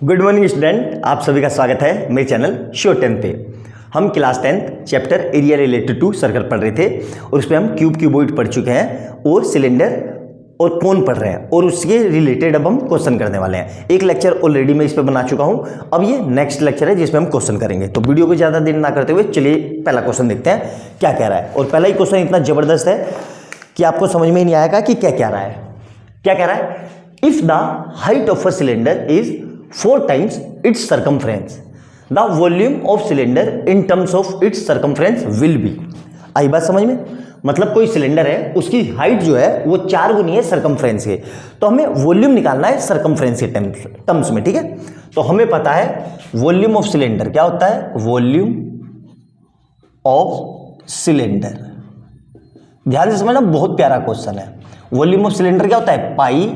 Good morning student, आप सभी का स्वागत है मेरे चैनल श्योर 10 पे। हम class 10 chapter area related to circle पढ़ रहे थे और उसमें हम क्यूब क्यूबॉइड पढ़ चुके हैं और सिलेंडर और कोन पढ़ रहे हैं और उसके रिलेटेड अब हम क्वेश्चन करने वाले हैं। एक लेक्चर ऑलरेडी मैं इस पर बना चुका हूं, अब ये नेक्स्ट लेक्चर है जिसमें हम क्वेश्चन करेंगे। तो वीडियो को ज़्यादा देर ना करते हुए चलिए पहला क्वेश्चन देखते हैं क्या कह रहा है। और पहला ही क्वेश्चन इतना ज़बरदस्त है कि आपको समझ में ही नहीं आएगा कि क्या कह रहा है। क्या कह रहा है? If the height of a cylinder is 4 times its circumference, the volume of cylinder in terms of its circumference will be। आई बात समझ में? मतलब कोई सिलेंडर है, उसकी हाइट जो है वो 4 गुनी है सरकमफ्रेंस के, तो हमें वॉल्यूम निकालना है सरकमफ्रेंस के टर्म्स में। ठीक है, तो हमें पता है वॉल्यूम ऑफ सिलेंडर क्या होता है। वॉल्यूम ऑफ सिलेंडर, ध्यान से समझना, बहुत प्यारा क्वेश्चन है। वॉल्यूम ऑफ सिलेंडर क्या होता है? पाई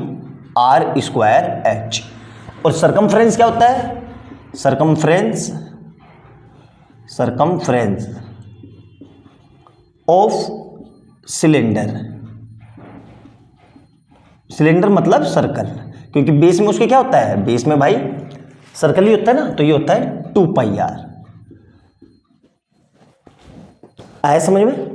आर स्क्वायर एच। और सरकमफ्रेंस क्या होता है? Circumference of cylinder. सिलेंडर मतलब सर्कल, क्योंकि बेस में उसके क्या होता है? बेस में भाई सर्कल ही होता है ना, तो ये होता है 2 पाई आर। आया समझ में?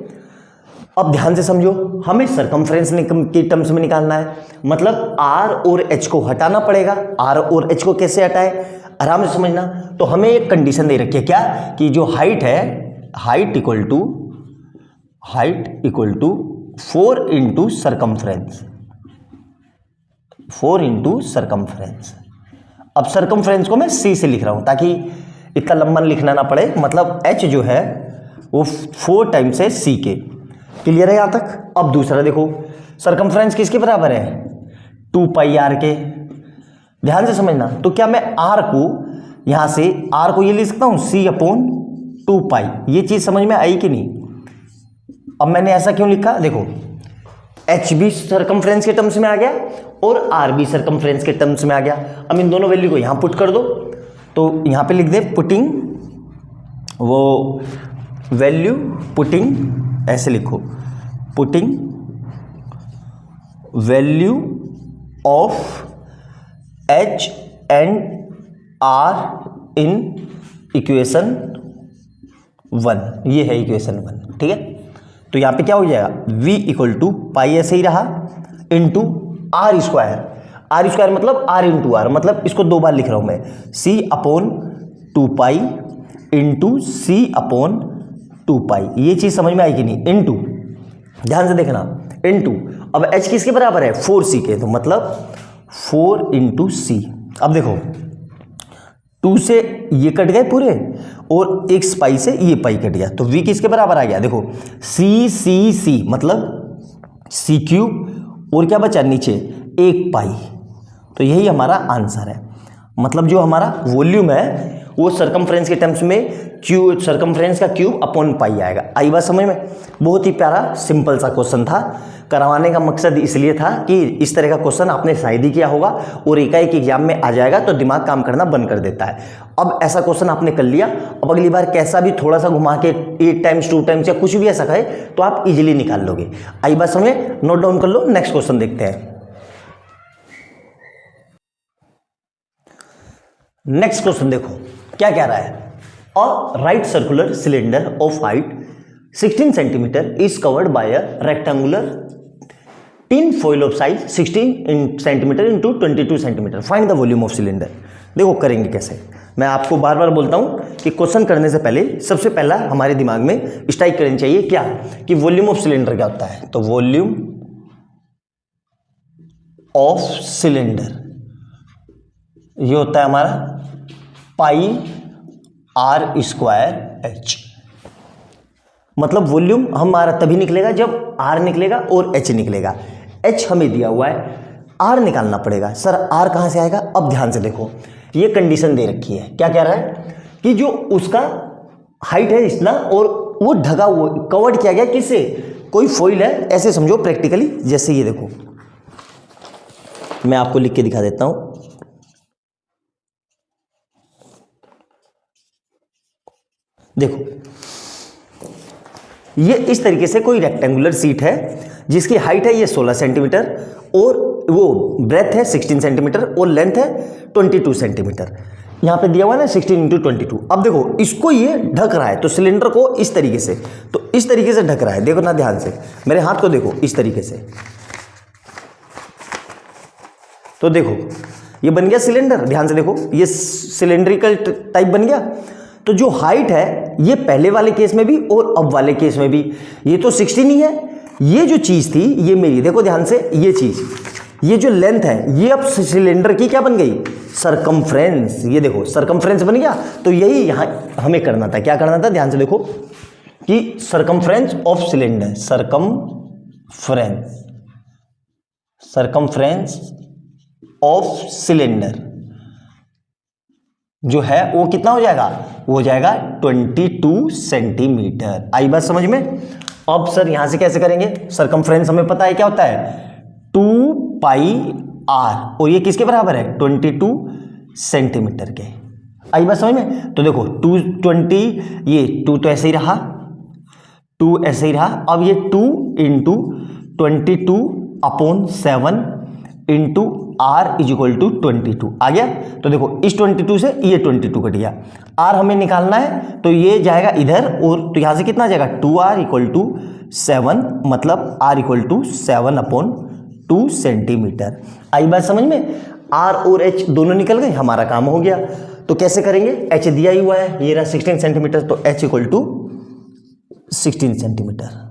अब ध्यान से समझो, हमें सरकमफ्रेंस के टर्म्स में निकालना है, मतलब आर और एच को हटाना पड़ेगा। आर और एच को कैसे हटाए, आराम से समझना। तो हमें एक कंडीशन दे रखी है, क्या कि जो हाइट है, height equal to 4 into circumference. 4 into circumference. अब सरकमफ्रेंस को मैं सी से लिख रहा हूं ताकि इतना लंबा लिखना ना पड़े। मतलब एच जो है वो 4 टाइम्स है सी के। क्लियर है यहां तक? अब दूसरा देखो, सरकमफ्रेंस किसके बराबर है? 2 पाई आर के। ध्यान से समझना। तो क्या मैं आर को यहां से, आर को ये लिख सकता हूं सी अपॉन 2 पाई। ये चीज समझ में आई कि नहीं? अब मैंने ऐसा क्यों लिखा? देखो, एच भी सरकमफ्रेंस के टर्म्स में आ गया और आर भी सरकमफ्रेंस के टर्म्स में आ गया। अब इन दोनों वैल्यू को यहां पुट कर दो, तो यहां पे लिख दे पुटिंग, वो वैल्यू पुटिंग, ऐसे लिखो, putting value of H and R in equation 1। ये है इक्वेशन 1। ठीक है, तो यहां पे क्या हो जाएगा? v इक्वल टू पाई ऐसे ही रहा into R square. R square मतलब आर इंटू आर, मतलब इसको 2 बार लिख रहा हूं मैं, c upon 2 pi into C upon 2 pi. ये चीज समझ में आई कि नहीं? इनटू, ध्यान से देखना, इनटू। अब h किसके बराबर है? 4c के, तो मतलब 4 इंटू सी। अब देखो, 2 से ये कट गए पूरे और एक पाई से ये पाई कट गया, तो v किसके बराबर आ गया? देखो, c मतलब c क्यूब, और क्या बचा नीचे? 1 पाई। तो यही हमारा आंसर है। मतलब जो हमारा वॉल्यूम है वो सरकमफ्रेंस के टर्म्स में क्यूब, सरकमफ्रेंस का क्यूब अपॉन पाई आएगा। आई बात समझ में? बहुत ही प्यारा सिंपल सा क्वेश्चन था। करवाने का मकसद इसलिए था कि इस तरह का क्वेश्चन आपने शायद ही किया होगा और एकाएक एग्जाम में आ जाएगा तो दिमाग काम करना बंद कर देता है। अब ऐसा क्वेश्चन आपने कर लिया, अब अगली बार कैसा भी थोड़ा सा घुमा के 8 टाइम्स 2 टाइम्स या कुछ भी ऐसा कहे तो आप इजिली निकाल लोगे। आई बात समझ में? नोट डाउन कर लो। नेक्स्ट क्वेश्चन देखते हैं। नेक्स्ट क्वेश्चन देखो क्या कह रहा है। A right circular cylinder of height 16 centimetre is covered by a rectangular tin foil of size 16 centimetre into 22 centimetre. Find the volume of cylinder. देखो करेंगे कैसे। मैं आपको बार बार बोलता हूं कि क्वेश्चन करने से पहले सबसे पहला हमारे दिमाग में स्ट्राइक करनी चाहिए क्या, कि वॉल्यूम ऑफ सिलेंडर क्या होता है। तो वॉल्यूम ऑफ सिलेंडर ये होता है हमारा पाई आर स्क्वायर एच। मतलब वॉल्यूम हमारा तभी निकलेगा जब आर निकलेगा और एच निकलेगा। एच हमें दिया हुआ है, आर निकालना पड़ेगा। सर आर कहां से आएगा? अब ध्यान से देखो, ये कंडीशन दे रखी है। क्या कह रहा है कि जो उसका हाइट है इतना और वो ढका, वो कवर्ड किया गया किससे? कोई फॉइल है, ऐसे समझो प्रैक्टिकली। जैसे ये देखो, मैं आपको लिख के दिखा देता हूं। देखो, ये इस तरीके से कोई रेक्टेंगुलर सीट है जिसकी हाइट है ये 16 सेंटीमीटर और वो ब्रेथ है 16 सेंटीमीटर और लेंथ है 22 सेंटीमीटर। यहाँ पे दिया हुआ है ना 16 इंटू 22। अब देखो इसको ये ढक रहा है, तो सिलेंडर को इस तरीके से, तो इस तरीके से ढक रहा है। देखो ना ध्यान से, मेरे हाथ को देखो इस तरीके से, तो देखो ये बन गया सिलेंडर। ध्यान से देखो ये सिलेंड्रिकल टाइप बन गया। तो जो हाइट है ये पहले वाले केस में भी और अब वाले केस में भी, ये तो 16 ही है। ये जो चीज थी ये मेरी, देखो ध्यान से, ये चीज, ये जो लेंथ है ये अब सिलेंडर की क्या बन गई, सरकमफ्रेंस। ये देखो सरकमफ्रेंस बन गया। तो यही यहां हमें करना था, क्या करना था, ध्यान से देखो कि circumference of cylinder, circumference of cylinder जो है वो कितना हो जाएगा, वो हो जाएगा 22 सेंटीमीटर। आई बात समझ में। अब सर यहां से कैसे करेंगे, सरकमफ्रेंस हमें पता है क्या होता है, 2 पाई आर, और ये किसके बराबर है, 22 सेंटीमीटर के। आई बात समझ में। तो देखो 220, ये 2 तो ऐसे ही रहा, 2 ऐसे ही रहा। अब ये 2 into 22/7 into R is equal to 22 आ गया। तो देखो इस 22 से ये 22 कट गया, R हमें निकालना है तो ये जाएगा इधर, और तो यहां से कितना जाएगा 2R इक्वल टू 7, मतलब R इक्वल टू 7/2 सेंटीमीटर। आई बात समझ में। R और H दोनों निकल गए, हमारा काम हो गया। तो कैसे करेंगे, H दिया ही हुआ है, ये रहा 16 सेंटीमीटर, तो H इक्वल टू 16 सेंटीमीटर।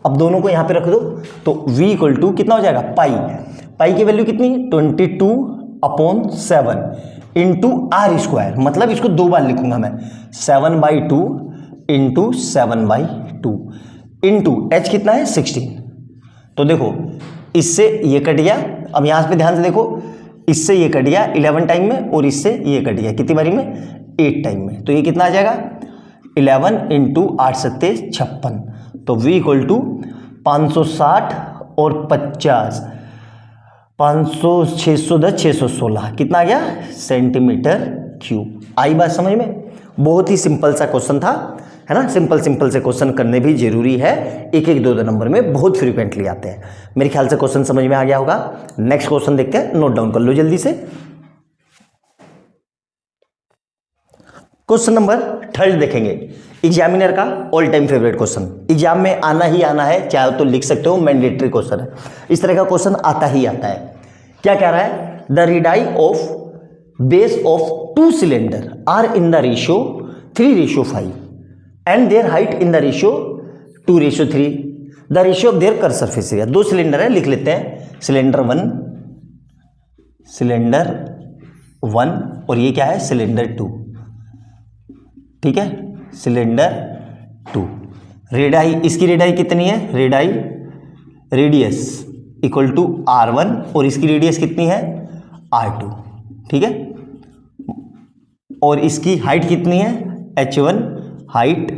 अब दोनों को यहां पे रख दो, तो V इक्वल टू कितना हो जाएगा, पाई की वैल्यू कितनी, 22/7 इंटू R स्क्वायर, मतलब इसको 2 बार लिखूंगा मैं, 7/2 इंटू 7/2 इंटू H कितना है 16। तो देखो इससे ये कट गया। अब यहां पे ध्यान से देखो, इससे ये कट गया 11 टाइम में, और इससे ये कट गया कितनी बारी में, 8 टाइम में। तो ये कितना आ जाएगा, 11 इंटू 8 सत्ते 56। तो V इक्वल टू 560 और 50, 500, 610, 616 कितना आ गया, सेंटीमीटर क्यूब। आई बात समझ में। बहुत ही सिंपल सा क्वेश्चन था, है ना। सिंपल से क्वेश्चन करने भी जरूरी है, 1-1, 2-2 नंबर में बहुत फ्रीक्वेंटली आते हैं। मेरे ख्याल से क्वेश्चन समझ में आ गया होगा। नेक्स्ट क्वेश्चन देखते हैं, नोट डाउन कर लो जल्दी से। क्वेश्चन नंबर 3 देखेंगे, एग्जामिनर का all time favourite question, exam में आना ही आना है, चाहे तो लिख सकते हो, मैंडेटरी क्वेश्चन है। इस तरह का क्वेश्चन आता ही आता है। क्या कह रहा है, the radii of base of 2 cylinder are in the ratio 3:5 and their height in the ratio 2:3, the ratio of their curve surface area. 2 cylinder है, लिख लेते हैं, सिलेंडर 1 और ये क्या है, सिलेंडर 2, ठीक है, सिलेंडर 2। रेडियाई, इसकी रेडियाई कितनी है, रेडियस इक्वल टू R1 और इसकी रेडियस कितनी है, R2, ठीक है, और इसकी हाइट कितनी है, H1, height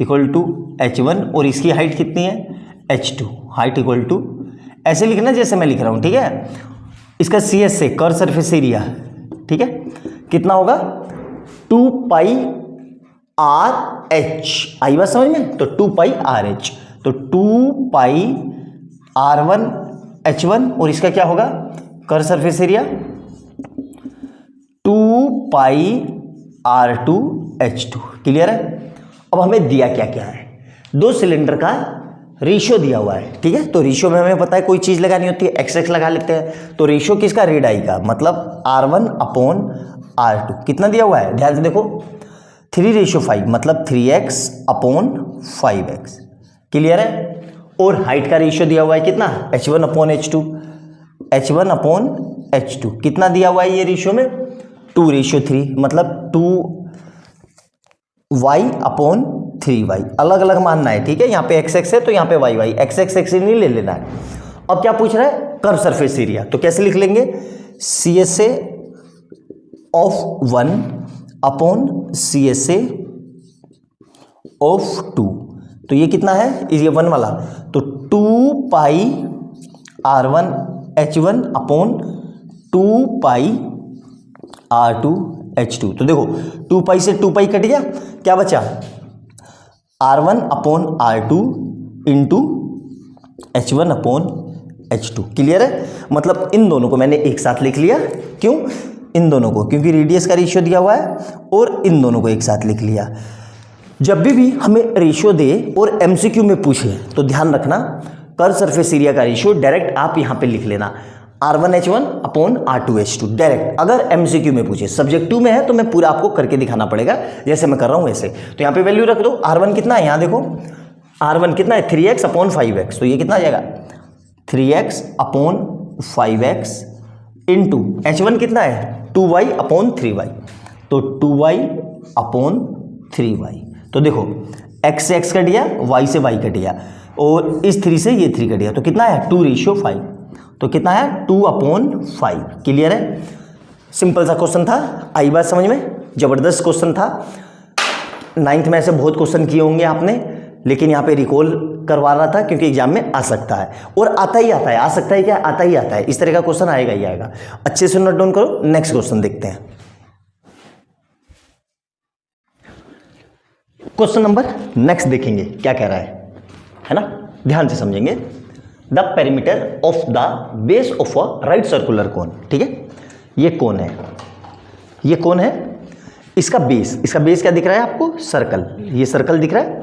equal to H1 और इसकी हाइट कितनी है, H2, हाइट इक्वल टू, ऐसे लिखना जैसे मैं लिख रहा हूं, ठीक है। इसका CS से कर्व सरफेस एरिया, ठीक है, कितना होगा, 2 पाई RH। आई बात समझ में। तो 2 पाई RH, तो 2 पाई R1 H1 और इसका क्या होगा, कर्व सरफेस एरिया 2 पाई R2 H2। क्लियर है। अब हमें दिया क्या क्या है, 2 सिलेंडर का रेशियो दिया हुआ है, ठीक है। तो रेशियो में हमें पता है कोई चीज लगानी होती है, XX लगा लेते हैं। तो रेशियो किसका, रेडियाई का, मतलब R1/R2 कितना दिया हुआ है, ध्यान से देखो, 3:5 मतलब 3x/5x। क्लियर है। और हाइट का रेशियो दिया हुआ है कितना, H1/H2 कितना दिया हुआ है ये रेशियो में, 2:3 मतलब 2y/3y। अलग अलग मानना है, ठीक है। यहाँ पे XX है तो यहाँ पे y, XX नहीं ले लेना है। अब क्या पूछ रहा है, कर्व सरफेस एरिया। तो कैसे लिख लेंगे, CSA ऑफ 1/CSA ऑफ 2। तो ये कितना है, ये 1 वाला, तो 2 पाई R1 H1/2 पाई R2 H2। तो देखो 2 पाई से 2 पाई कट गया, क्या बचा, R1/R2 into H1/ H2। Clear है? मतलब इन दोनों को मैंने एक साथ लिख लिया। क्यों? इन दोनों को, क्योंकि रेडियस का रेशियो दिया हुआ है, और इन दोनों को एक साथ लिख लिया। जब भी हमें रेशियो दे और एमसीक्यू में पूछे तो ध्यान रखना, कर्व सरफेस एरिया का रेशियो डायरेक्ट आप यहाँ पे लिख लेना, R1H1 अपॉन R2H2 डायरेक्ट। अगर एमसीक्यू में पूछे, सब्जेक्टिव में है तो मैं पूरा आपको करके दिखाना पड़ेगा, जैसे मैं कर रहा हूँ वैसे। तो यहाँ पे वैल्यू रख दो। R1 कितना है, यहाँ देखो R1 कितना है, 3x अपॉन 5x। तो ये कितना आ जाएगा, 3x upon 5x into H1 कितना है, 2y अपॉन 3y। तो 2y अपॉन 3y। तो देखो x से x कट गया, y से y कट गया, और इस 3 से ये 3 कट गया, तो कितना है 2:5। तो कितना है 2/5। क्लियर है? सिंपल सा क्वेश्चन था, आई बात समझ में? जबरदस्त क्वेश्चन था। 9th में ऐसे बहुत क्वेश्चन किए होंगे आपने, लेकिन यहाँ पे रिकॉल करवा रहा था क्योंकि एग्जाम में आ सकता है, और आता ही आता है। आ सकता है क्या, आता ही आता है। इस तरह का क्वेश्चन आएगा ही आएगा। अच्छे से नोट डाउन करो। नेक्स्ट क्वेश्चन देखते हैं। क्वेश्चन नंबर नेक्स्ट देखेंगे क्या कह रहा है ना, ध्यान से समझेंगे। The perimeter of the base of a right circular cone. ठीक है, ये कोन है, ये कोन है, इसका बेस क्या दिख रहा है आपको, सर्कल। ये सर्कल दिख रहा है।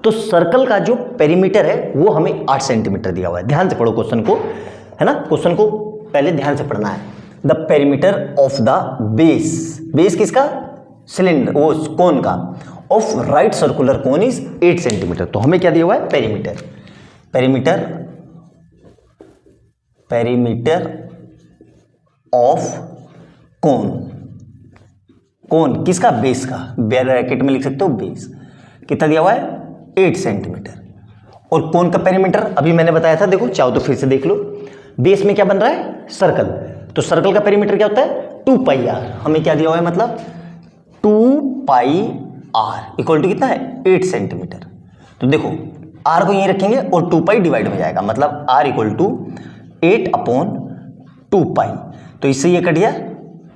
तो सर्कल का जो पेरीमीटर है वो हमें 8 सेंटीमीटर दिया हुआ है। ध्यान से पढ़ो क्वेश्चन को, है ना, क्वेश्चन को पहले ध्यान से पढ़ना है। The perimeter of the base किसका, सिलेंडर, वो कोन का, of right circular cone is 8 centimetre. तो हमें क्या दिया हुआ है, पेरीमीटर ऑफ कोन किसका, बेस का। ब्रैकेट में लिख सकते हो बेस। कितना दिया हुआ है, 8 सेंटीमीटर। और कोन का पेरीमीटर अभी मैंने बताया था, देखो चाहो तो फिर से देख लो। बेस में क्या बन रहा है, सर्कल। तो सर्कल का पेरीमीटर क्या होता है, 2πr। हमें क्या दिया हुआ है, मतलब 2πr इक्वल टू कितना है, 8 सेंटीमीटर। तो देखो r को यहीं रखेंगे और 2π डिवाइड हो जाएगा, मतलब r इक्वल टू 8/2π। तो इससे ये कट गया,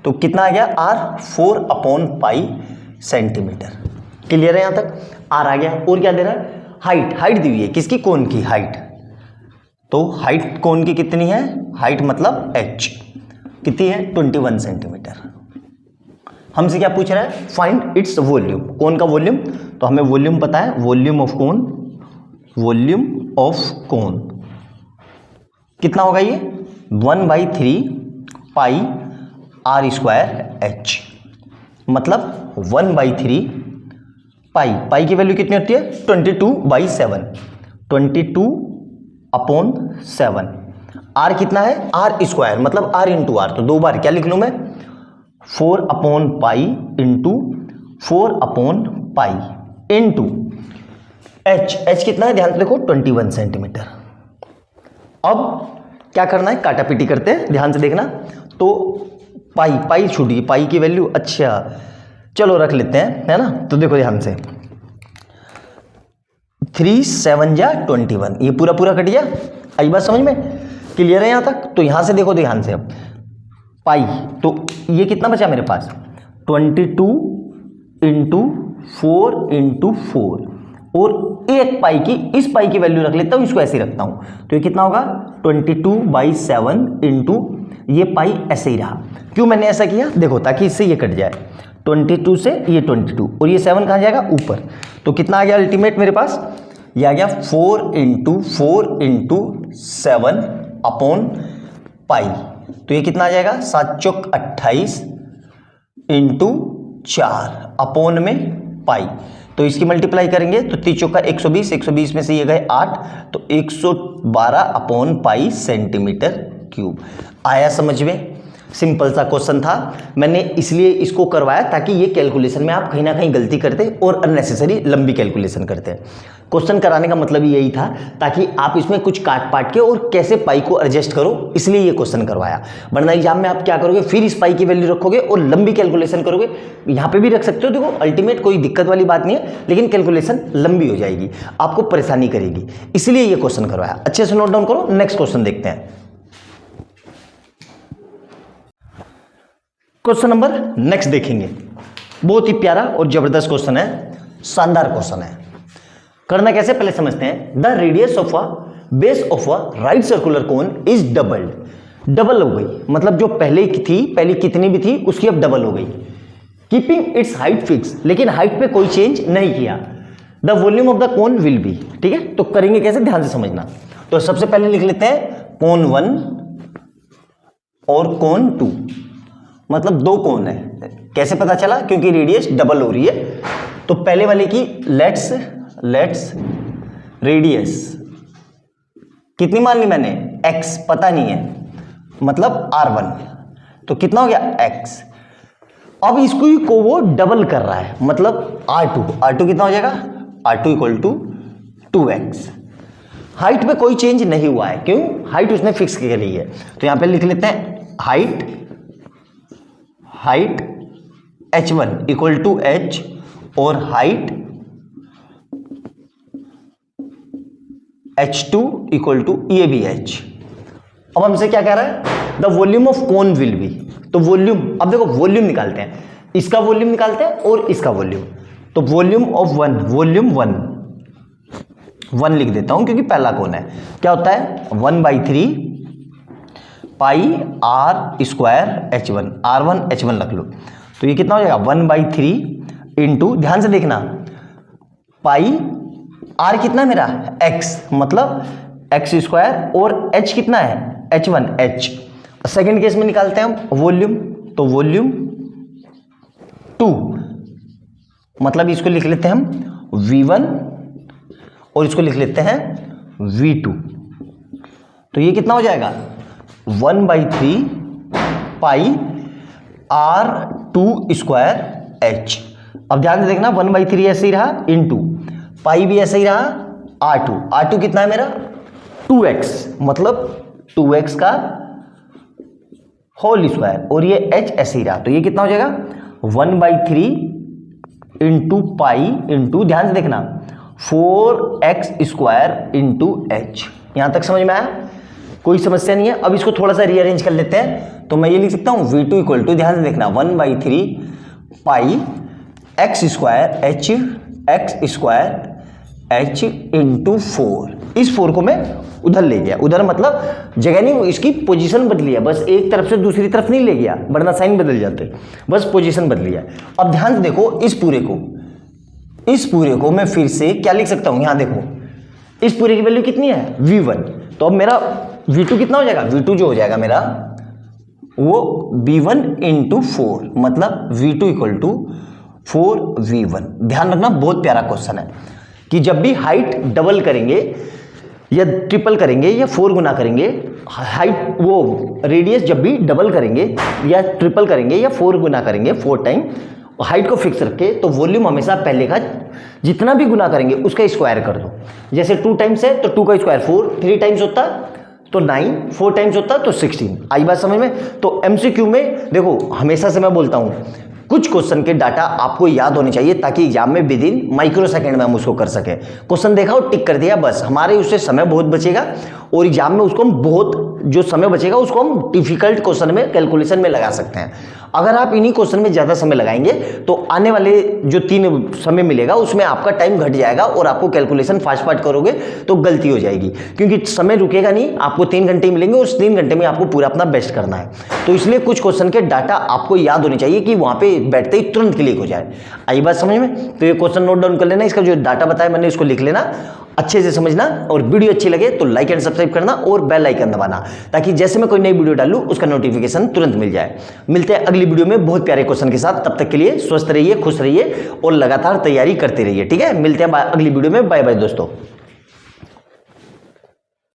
तो कितना आ गया r, 4/π सेंटीमीटर। क्लियर है? यहां तक r आ गया। और क्या दे रहा है, हाइट दी हुई है, किसकी, कोन की हाइट। तो हाइट कोन की कितनी है, हाइट मतलब h कितनी है, 21 सेंटीमीटर। हमसे क्या पूछ रहा है, फाइंड इट्स वॉल्यूम, कोन का वॉल्यूम। तो हमें वॉल्यूम पता है, वॉल्यूम ऑफ कोन कितना होगा, ये 1/3 πr²h, मतलब 1/3 पाई की वैल्यू कितनी होती है, 22/7, 22/7। r कितना है, r², मतलब r इंटू आर। तो 2 बार क्या लिख लूं मैं, 4/π इंटू 4/π इंटू h कितना है, ध्यान से देखो 21 सेंटीमीटर। अब क्या करना है, काटा पीटी करते हैं, ध्यान से देखना। तो पाई छूट गई, पाई की वैल्यू, अच्छा चलो रख लेते हैं, है ना। तो देखो ध्यान से, 3 7 जा 21, ये पूरा कट गया। आई बात समझ में? क्लियर है यहां तक? तो यहां से देखो ध्यान से, अब पाई, तो ये कितना बचा मेरे पास, 22 इंटू 4 इंटू 4, और एक पाई की, इस पाई की वैल्यू रख लेता हूं, इसको ऐसे ही रखता हूं। तो ये कितना होगा, 22/7 इंटू ये पाई ऐसे ही रहा। क्यों मैंने ऐसा किया, देखो ताकि इससे ये कट जाए, 22 से ये 22, और ये 7 कहाँ जाएगा, ऊपर। तो कितना आ गया अल्टीमेट मेरे पास, ये आ गया 4 इंटू 7/π। तो ये कितना आ जाएगा, 7 चौक 28 इंटू 4 अपॉन में पाई। तो इसकी मल्टीप्लाई करेंगे तो 3 चौका 120, 120 में से ये गए 8, तो 112/π सेंटीमीटर क्यूब। आया समझ में? सिंपल सा क्वेश्चन था, मैंने इसलिए इसको करवाया ताकि ये कैलकुलेशन में आप कहीं ना कहीं गलती करते और अननेसेसरी लंबी कैलकुलेशन करते हैं। क्वेश्चन कराने का मतलब यही था, ताकि आप इसमें कुछ काट पाट के और कैसे पाई को एडजस्ट करो, इसलिए ये क्वेश्चन करवाया। वरना एग्जाम में आप क्या करोगे, फिर इस पाई की वैल्यू रखोगे और लंबी कैलकुलेशन करोगे। यहाँ पे भी रख सकते हो, देखो अल्टीमेट कोई दिक्कत वाली बात नहीं है, लेकिन कैलकुलेशन लंबी हो जाएगी, आपको परेशानी करेगी, इसलिए ये क्वेश्चन करवाया। अच्छे से नोट डाउन करो। नेक्स्ट क्वेश्चन देखते हैं। क्वेश्चन नंबर नेक्स्ट देखेंगे, बहुत ही प्यारा और जबरदस्त क्वेश्चन है, शानदार क्वेश्चन है। करना कैसे पहले समझते हैं। The radius of a base of a right circular cone is doubled. Double हो गई मतलब जो पहले की थी, पहले कितनी भी थी उसकी अब डबल हो गई। कीपिंग इट्स हाइट फिक्स, लेकिन हाइट पे कोई चेंज नहीं किया। The volume of the cone will B, ठीक है। तो करेंगे कैसे, ध्यान से समझना। तो सबसे पहले लिख लेते हैं कोन 1 और कोन 2, मतलब दो कोन है। कैसे पता चला, क्योंकि रेडियस डबल हो रही है। तो पहले वाले की लेट्स रेडियस कितनी मान ली मैंने, x, पता नहीं है मतलब r1, तो कितना हो गया x। अब इसको को वो डबल कर रहा है मतलब r2 कितना हो जाएगा, r2 equal to 2x। Height पे कोई चेंज नहीं हुआ है, क्यों, हाइट उसने फिक्स की ली है। तो यहां पे लिख लेते हैं height h1 equal to h और हाइट h2 इक्वल टू ये भी h। अब हमसे क्या कह रहा है, the volume of cone will be. तो वॉल्यूम, अब देखो वॉल्यूम निकालते हैं, इसका वॉल्यूम निकालते हैं और इसका वॉल्यूम। तो वॉल्यूम ऑफ वॉल्यूम 1 लिख देता हूं क्योंकि पहला कोन है। क्या होता है 1/3 पाई r square h1, r1 h1 रख लो। तो ये कितना हो जाएगा 1/3 इंटू, ध्यान से देखना, पाई r कितना मेरा x, मतलब x स्क्वायर, और h कितना है h1 h। सेकेंड केस में निकालते हैं हम वॉल्यूम। तो वॉल्यूम 2, मतलब इसको लिख लेते हैं हम v1 और इसको लिख लेते हैं v2। तो ये कितना हो जाएगा 1/3 पाई r2 स्क्वायर h। अब ध्यान से देखना 1/3 ऐसे ही रहा, इंटू पाई भी ऐसे ही रहा, r2 कितना है मेरा 2x, मतलब 2x का होल स्क्वायर, और ये h ऐसे ही रहा। तो ये कितना हो जाएगा 1/3 इंटू पाई इंटू, ध्यान से देखना 4x स्क्वायर इंटू h। यहां तक समझ में आया, कोई समस्या नहीं है। अब इसको थोड़ा सा रीअरेंज कर लेते हैं। तो मैं ये लिख सकता हूं v2 इक्वल टू, ध्यान से देखना 1/3 पाई x स्क्वायर h इंटू 4। इस 4 को मैं उधर ले गया, उधर मतलब जगह नहीं, इसकी पोजीशन बदली है, बस एक तरफ से दूसरी तरफ नहीं ले गया, वरना साइन बदल जाते, बस पोजीशन बदली है। अब ध्यान से देखो इस पूरे को मैं फिर से क्या लिख सकता हूं, यहां देखो इस पूरे की वैल्यू कितनी है v1। तो अब मेरा v2 कितना हो जाएगा, v2 जो हो जाएगा मेरा वो v1 इंटू 4, मतलब v2 इक्वल टू 4v1। ध्यान रखना, बहुत प्यारा क्वेश्चन है कि जब भी हाइट डबल करेंगे या ट्रिपल करेंगे या 4 गुना करेंगे, हाइट वो रेडियस जब भी डबल करेंगे या ट्रिपल करेंगे या 4 गुना करेंगे 4 टाइम, हाइट को फिक्स रखे, तो वॉल्यूम हमेशा पहले का जितना भी गुना करेंगे उसका स्क्वायर कर दो। जैसे 2 टाइम्स है तो 2 का स्क्वायर 4, 3 टाइम्स होता तो 9, 4 टाइम्स होता तो 16। आई बात समझ में। तो एमसीक्यू में देखो, हमेशा से मैं बोलता हूं कुछ क्वेश्चन के डाटा आपको याद होने चाहिए ताकि एग्जाम में विद इन माइक्रो सेकंड में हम उसको कर सके। क्वेश्चन देखा और टिक कर दिया, बस हमारे उससे समय बहुत बचेगा और एग्जाम में उसको हम बहुत जो समय बचेगा उसको हम डिफिकल्ट क्वेश्चन में कैलकुलेशन में लगा सकते हैं। अगर आप इन्हीं क्वेश्चन में ज़्यादा समय लगाएंगे तो आने वाले जो 3 समय मिलेगा उसमें आपका टाइम घट जाएगा और आपको कैलकुलेशन फास्ट करोगे तो गलती हो जाएगी, क्योंकि समय रुकेगा नहीं, आपको 3 घंटे मिलेंगे, उस 3 घंटे में आपको पूरा अपना बेस्ट करना है। तो इसलिए कुछ क्वेश्चन के डाटा आपको याद होने चाहिए कि वहाँ पे बैठते ही तुरंत क्लिक हो जाए। आई बात समझ में। तो ये क्वेश्चन नोट डाउन कर लेना, इसका जो डाटा बताया मैंने इसको लिख लेना, अच्छे से समझना, और वीडियो अच्छी लगे तो लाइक एंड सब्सक्राइब करना और बेल आइकन दबाना, ताकि जैसे मैं कोई नई वीडियो डालूं उसका नोटिफिकेशन तुरंत मिल जाए। मिलते हैं अगली वीडियो में बहुत प्यारे क्वेश्चन के साथ, तब तक के लिए स्वस्थ रहिए, खुश रहिए और लगातार तैयारी करते रहिए। ठीक है, मिलते हैं अगली वीडियो में। बाय बाय दोस्तों।